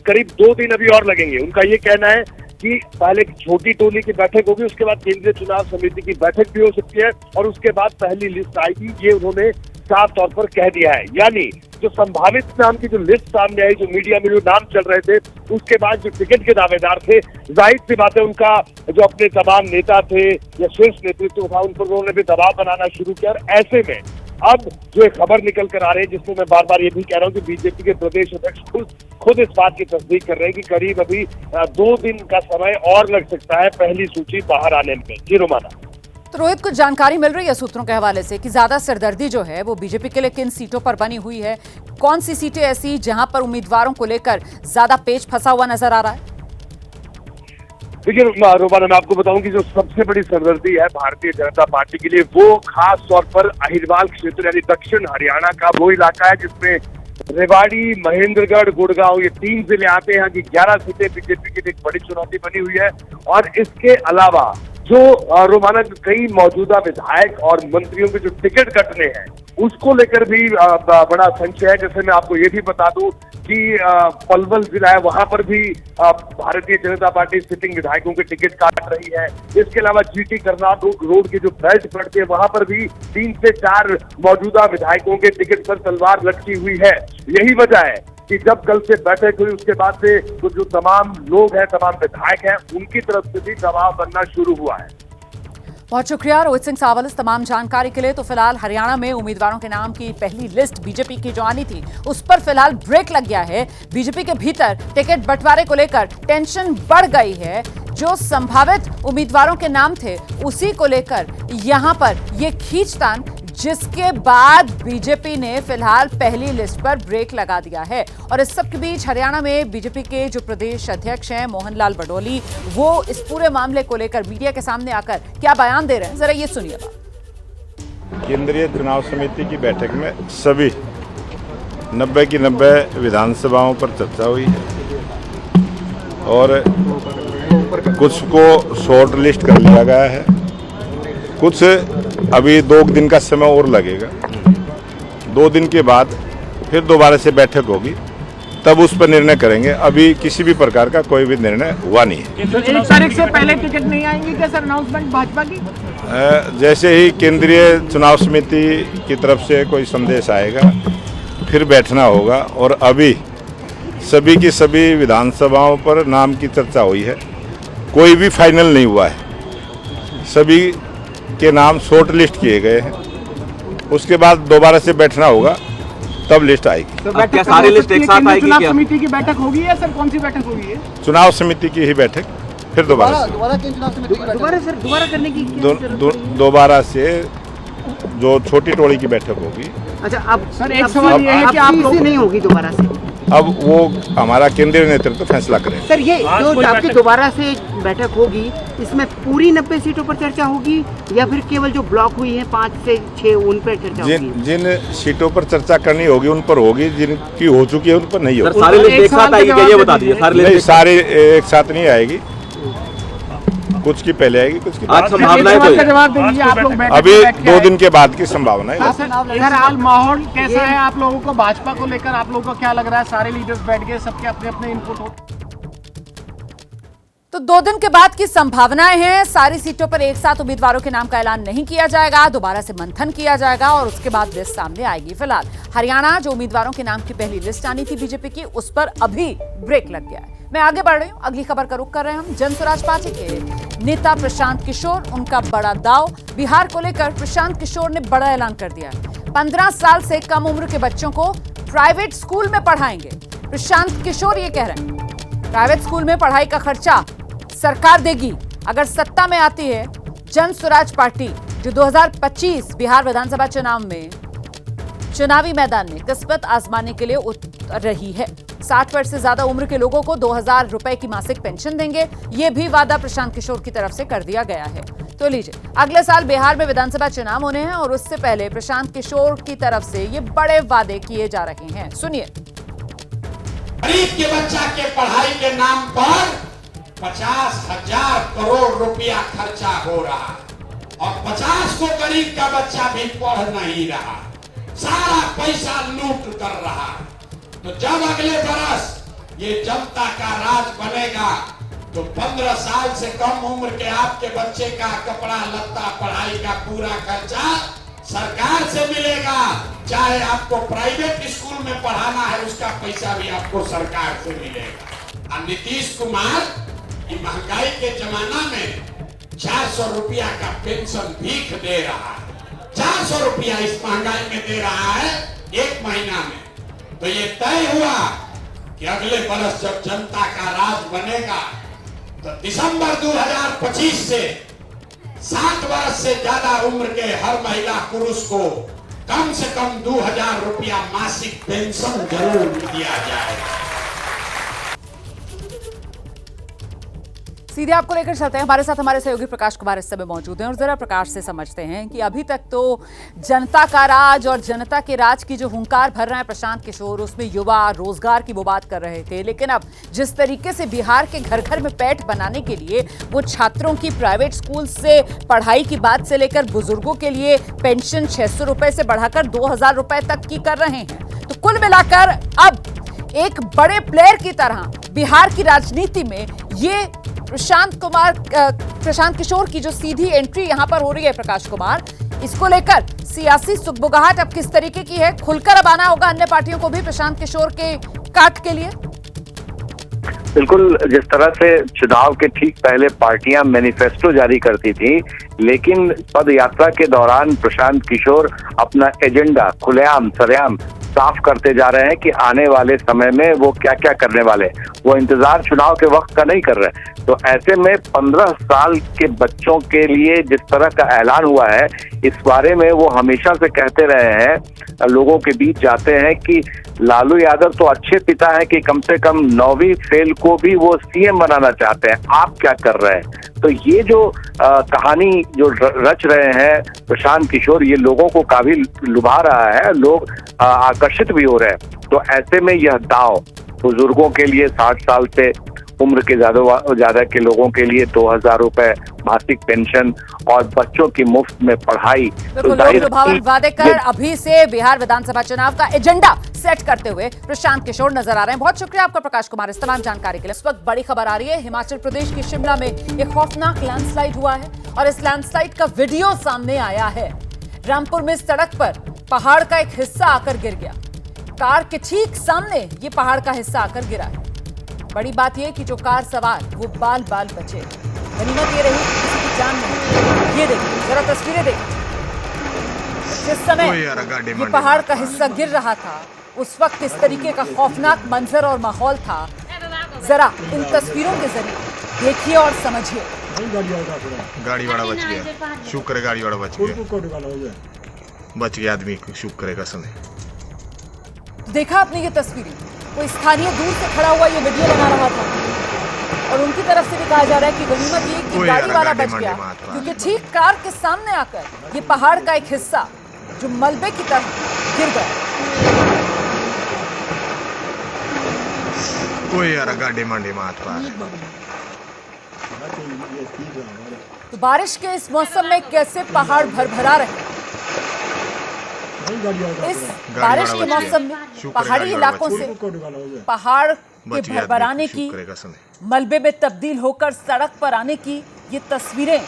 करीब 2 दिन अभी और लगेंगे। उनका ये कहना है कि पहले एक छोटी टोली की बैठक होगी, उसके बाद केंद्रीय चुनाव समिति की बैठक भी हो सकती है और उसके बाद पहली लिस्ट आएगी। ये उन्होंने साफ तौर पर कह दिया है। यानी जो संभावित नाम की जो लिस्ट सामने आई, जो मीडिया में जो नाम चल रहे थे, उसके बाद जो टिकट के दावेदार थे, जाहिर सी बात है उनका जो अपने तमाम नेता थे या शीर्ष नेतृत्व था उन पर उन्होंने भी दबाव बनाना शुरू किया। और ऐसे में अब जो एक खबर निकल कर आ रही है, जिसमें मैं बार बार ये भी कह रहा हूँ कि बीजेपी के प्रदेश अध्यक्ष खुद इस बात की तस्दीक कर रहे हैं कि करीब अभी 2 दिन का समय और लग सकता है पहली सूची बाहर आने में। जी रोमाना। तो रोहित, कुछ जानकारी मिल रही है सूत्रों के हवाले से कि ज्यादा सिरदर्दी जो है वो बीजेपी के लिए किन सीटों पर बनी हुई है? कौन सी सीटें ऐसी जहां पर उम्मीदवारों को लेकर ज्यादा पेच फंसा हुआ नजर आ रहा है? देखिए रोमाना, मैं आपको बताऊं कि जो सबसे बड़ी सरदर्दी है भारतीय जनता पार्टी के लिए, वो खास तौर पर अहिरवाल क्षेत्र यानी दक्षिण हरियाणा का वो इलाका है जिसमें रेवाड़ी, महेंद्रगढ़, गुड़गांव ये 3 जिले आते हैं। कि 11 सीटें बीजेपी के लिए एक बड़ी चुनौती बनी हुई है। और इसके अलावा जो रोमाना कई मौजूदा विधायक और मंत्रियों के जो टिकट कटने हैं उसको लेकर भी बड़ा संशय है। जैसे मैं आपको ये भी बता दूं कि पलवल जिला है, वहां पर भी भारतीय जनता पार्टी सिटिंग विधायकों के टिकट काट रही है। इसके अलावा जीटी करनाल रोड की जो बेल्ट पड़ती है वहां पर भी 3 से 4 मौजूदा विधायकों के टिकट पर तलवार लटकी हुई है। यही वजह है कि जब कल से बैठक हुई उसके बाद से तो जो तमाम लोग हैं, तमाम विधायक हैं, उनकी तरफ से भी दबाव बनना शुरू हुआ है। बहुत शुक्रिया रोहित सिंह सावल इस तमाम जानकारी के लिए। तो फिलहाल हरियाणा में उम्मीदवारों के नाम की पहली लिस्ट बीजेपी की जो आनी थी उस पर फिलहाल ब्रेक लग गया है। बीजेपी के भीतर टिकट बंटवारे को लेकर टेंशन बढ़ गई है। जो संभावित उम्मीदवारों के नाम थे उसी को लेकर यहां पर यह खींचतान, जिसके बाद बीजेपी ने फिलहाल पहली लिस्ट पर ब्रेक लगा दिया है। और इस सब के बीच हरियाणा में बीजेपी के जो प्रदेश अध्यक्ष हैं मोहनलाल बड़ोली, वो इस पूरे मामले को लेकर मीडिया के सामने आकर क्या बयान दे रहे हैं, जरा ये सुनिएगा। केंद्रीय चुनाव समिति की बैठक में सभी 90 की 90 विधानसभाओं पर चर्चा हुई है और कुछ को शॉर्ट लिस्ट कर लिया गया है, कुछ अभी 2 दिन का समय और लगेगा। 2 दिन के बाद फिर दोबारा से बैठक होगी, तब उस पर निर्णय करेंगे। अभी किसी भी प्रकार का कोई भी निर्णय हुआ नहीं है। 1 तारीख से पहले टिकट नहीं आएंगे क्या सर अनाउंसमेंट भाजपा की? जैसे ही केंद्रीय चुनाव समिति की तरफ से कोई संदेश आएगा फिर बैठना होगा। और अभी सभी की सभी विधानसभाओं पर नाम की चर्चा हुई है, कोई भी फाइनल नहीं हुआ है। सभी के नाम शॉर्ट लिस्ट किए गए हैं, उसके बाद दोबारा से बैठना होगा, तब लिस्ट आएगी। तो क्या सारी लिस्ट एक साथ आएगी? चुनाव समिति की बैठक होगी या सर कौन सी बैठक होगी? चुनाव समिति की ही बैठक फिर दोबारा करने की दोबारा से जो छोटी टोली की बैठक होगी। अच्छा, अब सर एक सवाल ये है कि आप लोग नहीं होगी दोबारा से? अब वो हमारा केंद्रीय नेतृत्व फैसला करेगा। सर ये जो आपकी दोबारा से बैठक होगी, इसमें पूरी 90 सीटों पर चर्चा होगी या फिर केवल जो ब्लॉक हुई है 5 से 6 उन पर चर्चा होगी? जिन सीटों पर चर्चा करनी होगी उन पर होगी, जिनकी हो चुकी है उन पर नहीं होगी। सारी लिस्ट एक साथ आएगी क्या, ये बता दीजिए? नहीं, सारी एक साथ नहीं आएगी, कुछ की पहले आएगी, कुछ की आज संभावना है। जवाब दीजिए आप लोग। अभी 2 दिन के बाद की संभावना है। सर हाल माहौल कैसा है आप लोगों को भाजपा को लेकर? आप लोगों को क्या लग रहा है? सारे लीडर्स बैठ गए, सबके अपने अपने इनपुट हो। तो 2 दिन के बाद की संभावनाएं हैं। सारी सीटों पर एक साथ उम्मीदवारों के नाम का ऐलान नहीं किया जाएगा, दोबारा से मंथन किया जाएगा और उसके बाद लिस्ट सामने आएगी। फिलहाल हरियाणा जो उम्मीदवारों के नाम की पहली लिस्ट आनी थी बीजेपी की, उस पर अभी ब्रेक लग गया है। मैं आगे बढ़ रही हूं, अगली खबर का रुख कर रहे हैं हम। जनस्वराज पार्टी के नेता प्रशांत किशोर, उनका बड़ा दाव। बिहार को लेकर प्रशांत किशोर ने बड़ा ऐलान कर दिया है। 15 साल से कम उम्र के बच्चों को प्राइवेट स्कूल में पढ़ाएंगे। प्रशांत किशोर ये कह रहे हैं प्राइवेट स्कूल में पढ़ाई का खर्चा सरकार देगी अगर सत्ता में आती है जनस्वराज पार्टी, जो 2025 बिहार विधानसभा चुनाव में चुनावी मैदान में किस्मत आजमाने के लिए उतर रही है। 60 वर्ष से ज्यादा उम्र के लोगों को 2000 रुपए की मासिक पेंशन देंगे। ये भी वादा प्रशांत किशोर की तरफ से कर दिया गया है। तो लीजिए, अगले साल बिहार में विधानसभा चुनाव होने हैं और उससे पहले प्रशांत किशोर की तरफ से ये बड़े वादे किए जा रहे हैं। सुनिए। गरीब के बच्चा के पढ़ाई के नाम पर 50,000 करोड़ रुपया खर्चा हो रहा और 50 को गरीब का बच्चा भी पढ़ नहीं रहा, सारा पैसा लूट कर रहा। तो जब अगले बरस ये जनता का राज बनेगा तो 15 साल से कम उम्र के आपके बच्चे का कपड़ा लत्ता पढ़ाई का पूरा खर्चा सरकार से मिलेगा। चाहे आपको प्राइवेट स्कूल में पढ़ाना है, उसका पैसा भी आपको सरकार से मिलेगा। और नीतीश कुमार की महंगाई के जमाना में 400 रुपया का पेंशन भीख दे रहा है। 400 रुपया इस महंगाई में दे रहा है एक महीना में। तो ये तय हुआ कि अगले बरस जब जनता का राज बनेगा तो दिसंबर 2025 से 60 वर्ष से ज्यादा उम्र के हर महिला पुरुष को कम से कम 2000 रुपया मासिक पेंशन जरूर दिया जाएगा। सीधे आपको लेकर चलते हैं। हमारे साथ हमारे सहयोगी प्रकाश कुमार इस समय मौजूद हैं और जरा प्रकाश से समझते हैं कि अभी तक तो जनता का राज और जनता के राज की जो हुंकार भर रहे हैं प्रशांत किशोर, उसमें युवा रोजगार की वो बात कर रहे थे। लेकिन अब जिस तरीके से बिहार के घर घर में पैठ बनाने के लिए वो छात्रों की प्राइवेट स्कूल से पढ़ाई की बात से लेकर बुजुर्गों के लिए पेंशन 600 रुपए से बढ़ाकर 2000 रुपए तक की कर रहे हैं, तो कुल मिलाकर अब एक बड़े प्लेयर की तरह बिहार की राजनीति में ये प्रशांत किशोर की जो सीधी एंट्री यहां पर हो रही है प्रकाश कुमार, इसको लेकर सियासी सुगबुगाहट अब किस तरीके की है? खुलकर अब आना होगा अन्य पार्टियों को भी प्रशांत किशोर के काट के लिए। बिल्कुल, जिस तरह से चुनाव के ठीक पहले पार्टियां मैनिफेस्टो जारी करती थी, लेकिन पद यात्रा के दौरान प्रशांत किशोर अपना एजेंडा खुलेआम सरेआम साफ करते जा रहे हैं कि आने वाले समय में वो क्या क्या करने वाले। वो इंतजार चुनाव के वक्त का नहीं कर रहे। तो ऐसे में 15 साल के बच्चों के लिए जिस तरह का ऐलान हुआ है, इस बारे में वो हमेशा से कहते रहे हैं, लोगों के बीच जाते हैं कि लालू यादव तो अच्छे पिता हैं कि कम से कम 9वीं फेल को भी वो सीएम बनाना चाहते हैं, आप क्या कर रहे हैं? तो ये जो कहानी जो रच रहे हैं प्रशांत किशोर, ये लोगों को काफी लुभा रहा है, लोग आकर्षित भी हो रहे हैं। तो ऐसे में यह दांव बुजुर्गों के लिए 60 साल से उम्र के ज्यादा के लोगों के लिए 2000 रुपए मासिक पेंशन और बच्चों की मुफ्त में पढ़ाई, तो वादे कर अभी से बिहार विधानसभा चुनाव का एजेंडा सेट करते हुए प्रशांत किशोर नजर आ रहे हैं। बहुत शुक्रिया आपका प्रकाश कुमार इस तमाम जानकारी के लिए। इस वक्त बड़ी खबर आ रही है, हिमाचल प्रदेश के शिमला में एक खौफनाक लैंडस्लाइड हुआ है और इस लैंडस्लाइड का वीडियो सामने आया है। रामपुर में सड़क पर पहाड़ का एक हिस्सा आकर गिर गया। कार के ठीक सामने ये पहाड़ का हिस्सा आकर गिरा है। बड़ी बात यह कि जो कार सवार वो बाल बाल बचे। गनीमत ये रही कि किसी की जान नहीं। ये देखिए, जरा तस्वीरें देखिए। जिस समय ये पहाड़ का हिस्सा गिर रहा था, उस वक्त किस तरीके का खौफनाक मंजर और माहौल था, जरा इन तस्वीरों के जरिए देखिए और समझिए। गाड़ी वाला बच गया, शुक्र है गाड़ी वाला बच गया आदमी, शुक्र है कसम है। देखा आपने ये तस्वीरें, कोई स्थानीय दूर से खड़ा हुआ ये वीडियो बना रहा था और उनकी तरफ से भी कहा जा रहा है कि गनीमत ये कि गाड़ी वाला बच गया, क्योंकि ठीक कार के सामने आकर ये पहाड़ का एक हिस्सा जो मलबे की तरह गिर गया। कोई यार गाड़ी मंडी मात पार। तो बारिश के इस मौसम में कैसे पहाड़ भरभरा रहे हैं। इस बारिश के मौसम में पहाड़ी इलाकों से पहाड़ के भरभराने की, मलबे में तब्दील होकर सड़क पर आने की ये तस्वीरें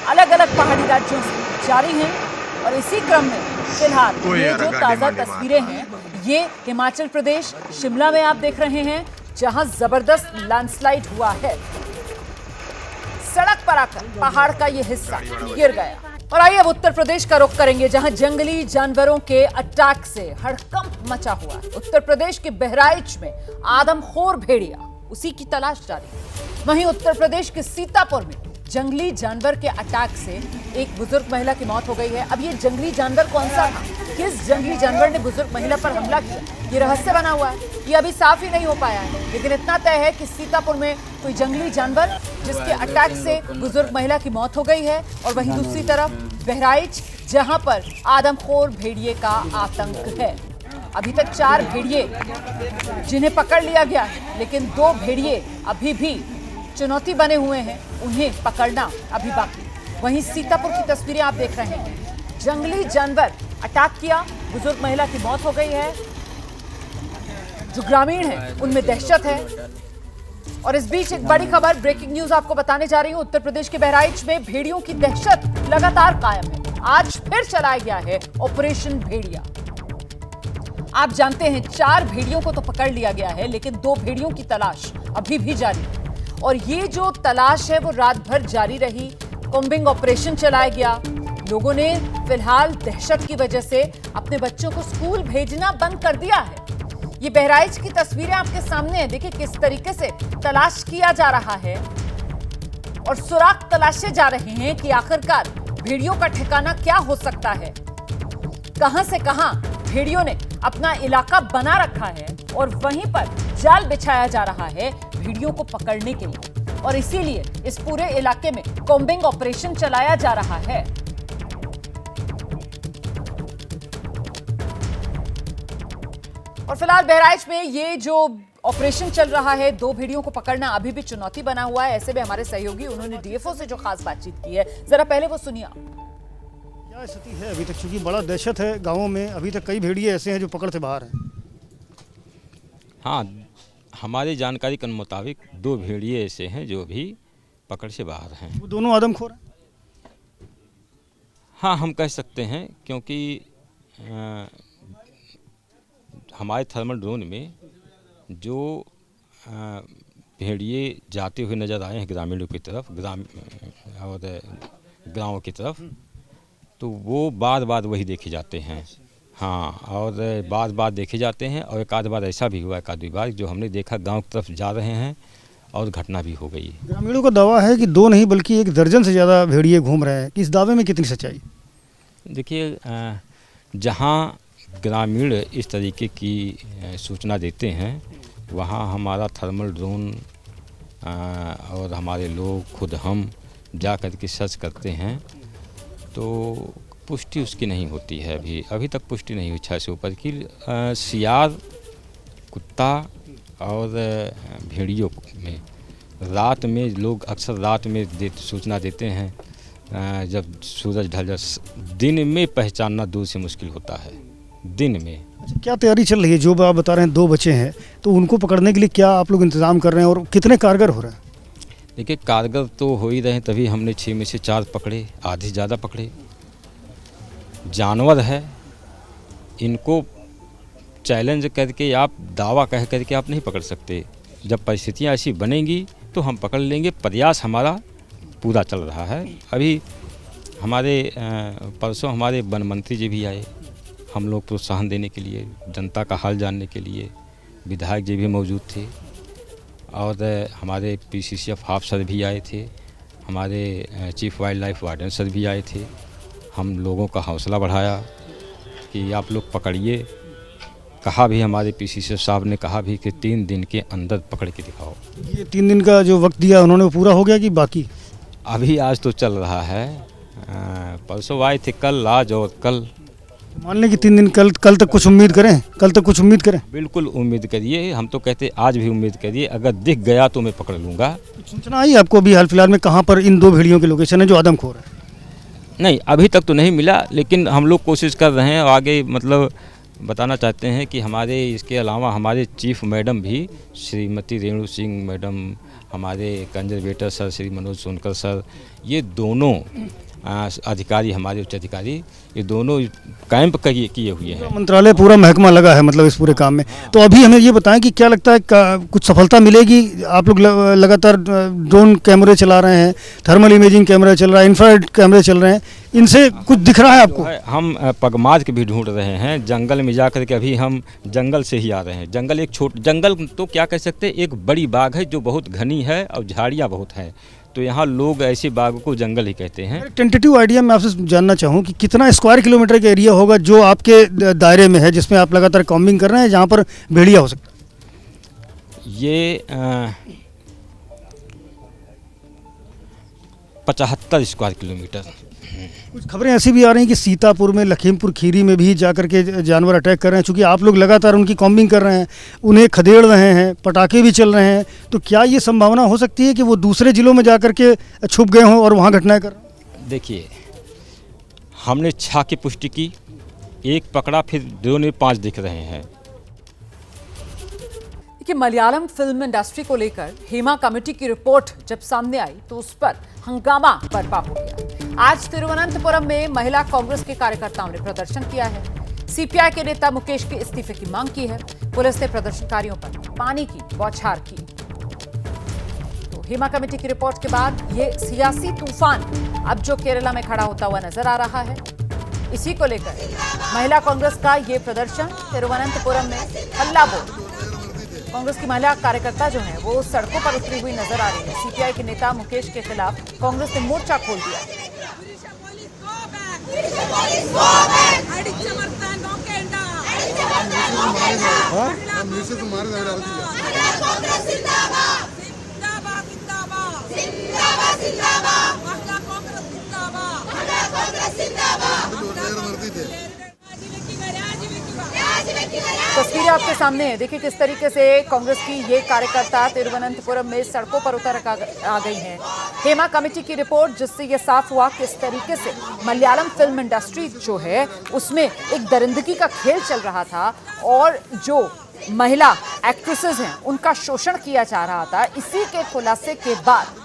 अलग अलग पहाड़ी राज्यों से जारी हैं। और इसी क्रम में फिलहाल ये जो ताज़ा तस्वीरें हैं ये हिमाचल प्रदेश शिमला में आप देख रहे हैं, जहां जबरदस्त लैंडस्लाइड हुआ है। सड़क पर आकर पहाड़ का ये हिस्सा गिर गया। और आइए अब उत्तर प्रदेश का रुख करेंगे, जहां जंगली जानवरों के अटैक से हड़कंप मचा हुआ है। उत्तर प्रदेश के बहराइच में आदमखोर भेड़िया, उसी की तलाश जारी। वहीं उत्तर प्रदेश के सीतापुर में जंगली जानवर के अटैक से एक बुजुर्ग महिला की मौत हो गई है। अब ये जंगली जानवर कौन सा था, किस जंगली जानवर ने बुजुर्ग महिला पर हमला किया, ये रहस्य बना हुआ है, ये अभी साफ ही नहीं हो पाया है। लेकिन इतना तय है कि सीतापुर में कोई जंगली जानवर जिसके अटैक से बुजुर्ग महिला की मौत हो गई है। और वहीं दूसरी तरफ बहराइच, जहां पर आदमखोर भेड़िए का आतंक है। अभी तक 4 भेड़िए जिन्हें पकड़ लिया गया है, लेकिन 2 भेड़िए अभी भी चुनौती बने हुए हैं, उन्हें पकड़ना अभी बाकी। वहीं सीतापुर की तस्वीरें आप देख रहे हैं, जंगली जानवर अटैक किया, बुजुर्ग महिला की मौत हो गई है। जो ग्रामीण हैं उनमें दहशत है। और इस बीच एक बड़ी खबर, ब्रेकिंग न्यूज आपको बताने जा रही हूं। उत्तर प्रदेश के बहराइच में भेड़ियों की दहशत लगातार कायम है। आज फिर चलाया गया है ऑपरेशन भेड़िया। आप जानते हैं 4 भेड़ियों को तो पकड़ लिया गया है, लेकिन 2 भेड़ियों की तलाश अभी भी जारी है। और ये जो तलाश है वो रात भर जारी रही। कॉम्बिंग ऑपरेशन चलाया गया। लोगों ने फिलहाल दहशत की वजह से अपने बच्चों को स्कूल भेजना बंद कर दिया है। ये बहराइच की तस्वीरें आपके सामने हैं। देखिए किस तरीके से तलाश किया जा रहा है और सुराग तलाशे जा रहे हैं कि आखिरकार भेड़ियों का ठिकाना क्या हो सकता है। कहां से कहां भेड़ियों ने अपना इलाका बना रखा है और वहीं पर जाल बिछाया जा रहा है भेड़ियों को पकड़ने के लिए। और इसीलिए इस पूरे इलाके में कॉम्बिंग ऑपरेशन चलाया जा रहा है। और फिलहाल बहराइच में ये जो ऑपरेशन चल रहा है, 2 भेड़ियों को पकड़ना अभी भी चुनौती बना हुआ है। ऐसे में हमारे सहयोगी उन्होंने डीएफओ से जो खास बातचीत की है, जरा पहले वो सुनिए। क्या स्थिति है अभी तक, चूंकि बड़ा दहशत है गांवों में, अभी तक कई भेड़िए ऐसे हैं जो पकड़ से बाहर हैं। हाँ, हमारी जानकारी के मुताबिक 2 भेड़िए ऐसे हैं जो भी पकड़ से बाहर हैं। वो दोनों आदमखोर हैं? हाँ, हम कह सकते हैं, क्योंकि हमारे थर्मल ड्रोन में जो भेड़िए जाते हुए नज़र आए हैं ग्रामीणों की तरफ, और गाँव की तरफ, तो वो बार बार वही देखे जाते हैं। हाँ, और बार बार देखे जाते हैं। और एक आध बार ऐसा भी हुआ, एक आध बार जो हमने देखा गांव की तरफ जा रहे हैं और घटना भी हो गई। ग्रामीणों का दावा है कि 2 नहीं बल्कि 1 दर्जन से ज़्यादा भेड़िए घूम रहे हैं। इस दावे में कितनी सच्चाई? देखिए, जहाँ ग्रामीण इस तरीके की सूचना देते हैं, वहाँ हमारा थर्मल ड्रोन और हमारे लोग खुद हम जा कर के सर्च करते हैं, तो पुष्टि उसकी नहीं होती है। अभी तक पुष्टि नहीं हुई 6 से ऊपर की। सियार, कुत्ता और भेड़ियों में रात में लोग अक्सर रात में सूचना देते हैं जब सूरज ढल जाए। दिन में पहचानना दूर से मुश्किल होता है, दिन में। अच्छा, क्या तैयारी चल रही है? जो आप बता रहे हैं 2 बचे हैं, तो उनको पकड़ने के लिए क्या आप लोग इंतज़ाम कर रहे हैं और कितने कारगर हो रहे हैं? देखिए, कारगर तो हो ही रहे हैं, तभी हमने 6 में से 4 पकड़े, आधे ज़्यादा पकड़े। जानवर है, इनको चैलेंज करके आप दावा कह करके आप नहीं पकड़ सकते। जब परिस्थितियाँ ऐसी बनेंगी तो हम पकड़ लेंगे। प्रयास हमारा पूरा चल रहा है। अभी हमारे परसों हमारे वन मंत्री जी भी आए, हम लोग प्रोत्साहन देने के लिए, जनता का हाल जानने के लिए। विधायक जी भी मौजूद थे और हमारे PCCF अफसर भी आए थे, हमारे chief wild life warden sir भी आए थे। हम लोगों का हौसला बढ़ाया कि आप लोग पकड़िए। कहा भी, हमारे PCCF साहब ने कहा भी कि 3 दिन के अंदर पकड़ के दिखाओ। ये 3 दिन का जो वक्त दिया उन्होंने, वो पूरा हो गया कि बाकी? अभी आज तो चल रहा है। परसों आए थे, कल, आज और कल। मान लें कि 3 दिन, कल तक कुछ उम्मीद करें? कल तक कुछ उम्मीद करें? बिल्कुल उम्मीद करिए। हम तो कहते आज भी उम्मीद करिए, अगर दिख गया तो मैं पकड़ लूँगा। सूचना आई आपको अभी हाल फिलहाल में कहाँ पर इन 2 भेड़ियों के लोकेशन है जो आदमखोर है? नहीं, अभी तक तो नहीं मिला, लेकिन हम लोग कोशिश कर रहे हैं। आगे मतलब बताना चाहते हैं कि हमारे इसके अलावा हमारे चीफ मैडम भी श्रीमती रेणु सिंह मैडम, हमारे conservator sir Shri Manoj Sonkar sir, ये दोनों अधिकारी, हमारे उच्च अधिकारी, ये दोनों कैंप किए हुए हैं। मंत्रालय पूरा महकमा लगा है मतलब इस पूरे काम में। तो अभी हमें ये बताएं कि क्या लगता है कुछ सफलता मिलेगी? आप लोग लगातार ड्रोन कैमरे चला रहे हैं, थर्मल इमेजिंग कैमरा चल रहा है, इंफ्रारेड कैमरे चल रहे हैं, इनसे कुछ दिख रहा है आपको? हम पगमार्क भी ढूंढ रहे हैं, जंगल में जाकर के अभी हम जंगल से ही आ रहे हैं। जंगल एक जंगल तो क्या कह सकते हैं, एक बड़ी बाग है जो बहुत घनी है और झाड़ियाँ बहुत है, तो यहाँ लोग ऐसे बाग को जंगल ही कहते हैं। टेंटेटिव आइडिया मैं आपसे जानना चाहूँ कि कितना स्क्वायर किलोमीटर का एरिया होगा जो आपके दायरे में है, जिसमें आप लगातार कॉम्बिंग कर रहे हैं, जहाँ पर भेड़िया हो सकता है? ये 75 स्क्वायर किलोमीटर। कुछ खबरें ऐसी भी आ रही हैं कि सीतापुर में, लखीमपुर खीरी में भी जाकर के जानवर अटैक कर रहे हैं। चूँकि आप लोग लगातार उनकी कॉम्बिंग कर रहे हैं, उन्हें खदेड़ रहे हैं, पटाखे भी चल रहे हैं, तो क्या ये संभावना हो सकती है कि वो दूसरे जिलों में जाकर के छुप गए हों और वहाँ घटनाएं कर रहे हैं? देखिए, हमने 6 की पुष्टि की, एक पकड़ा, फिर 2 ने 5 दिख रहे हैं। कि मलयालम फिल्म इंडस्ट्री को लेकर हेमा कमेटी की रिपोर्ट जब सामने आई तो उस पर हंगामा बर्पा हो गया। आज तिरुवनंतपुरम में महिला कांग्रेस के कार्यकर्ताओं ने प्रदर्शन किया है। सीपीआई के नेता मुकेश के इस्तीफे की मांग की है। पुलिस ने प्रदर्शनकारियों पर पानी की बौछार की। तो हेमा कमेटी की रिपोर्ट के बाद ये सियासी तूफान अब जो केरला में खड़ा होता हुआ नजर आ रहा है, इसी को लेकर महिला कांग्रेस का ये प्रदर्शन तिरुवनंतपुरम में हल्ला बोल। कांग्रेस की महिला कार्यकर्ता जो है वो सड़कों पर उतरी हुई नजर आ रही है। सीपीआई के नेता मुकेश के खिलाफ कांग्रेस ने मोर्चा खोल दिया। तस्वीरें आपके सामने है। देखिए किस तरीके से कांग्रेस की ये कार्यकर्ता तिरुवनंतपुरम में सड़कों पर उतर आ गई हैं। हेमा कमेटी की रिपोर्ट जिससे ये साफ हुआ किस तरीके से मलयालम फिल्म इंडस्ट्री जो है उसमें एक दरिंदगी का खेल चल रहा था और जो महिला एक्ट्रेसेस हैं उनका शोषण किया जा रहा था। इसी के खुलासे के बाद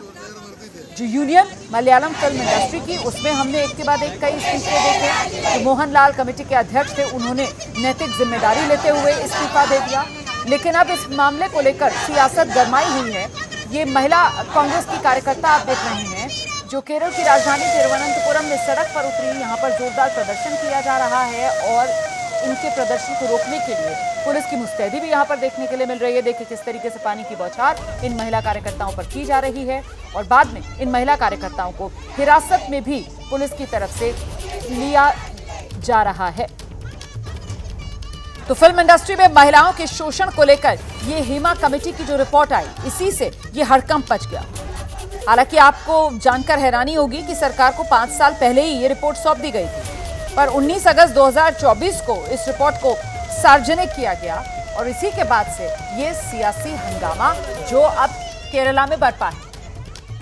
जो यूनियन मलयालम फिल्म इंडस्ट्री की, उसमें हमने एक के बाद एक कई इस्तीफे देखे। जो मोहनलाल कमेटी के अध्यक्ष थे उन्होंने नैतिक जिम्मेदारी लेते हुए इस्तीफा दे दिया। लेकिन अब इस मामले को लेकर सियासत गरमाई हुई है। ये महिला कांग्रेस की कार्यकर्ता आप देख रहे हैं जो केरल की राजधानी तिरुवनंतपुरम में सड़क पर उतरी। यहाँ पर जोरदार प्रदर्शन किया जा रहा है और इनके प्रदर्शन को रोकने के लिए पुलिस की मुस्तैदी भी यहाँ पर देखने के लिए मिल रही है। देखिए किस तरीके से पानी की बौछार इन महिला कार्यकर्ताओं पर की जा रही है और बाद में इन महिला कार्यकर्ताओं को हिरासत में भी पुलिस की तरफ से लिया जा रहा है। तो फिल्म इंडस्ट्री में महिलाओं के शोषण को लेकर ये हेमा कमेटी की जो रिपोर्ट आई, इसी से ये हड़कंप मच गया। हालांकि आपको जानकर हैरानी होगी कि सरकार को 5 साल पहले ही ये रिपोर्ट सौंप दी गई थी, पर 19 अगस्त 2024 को इस रिपोर्ट को सार्वजनिक किया गया और इसी के बाद से ये सियासी हंगामा जो अब केरला में बरपा है।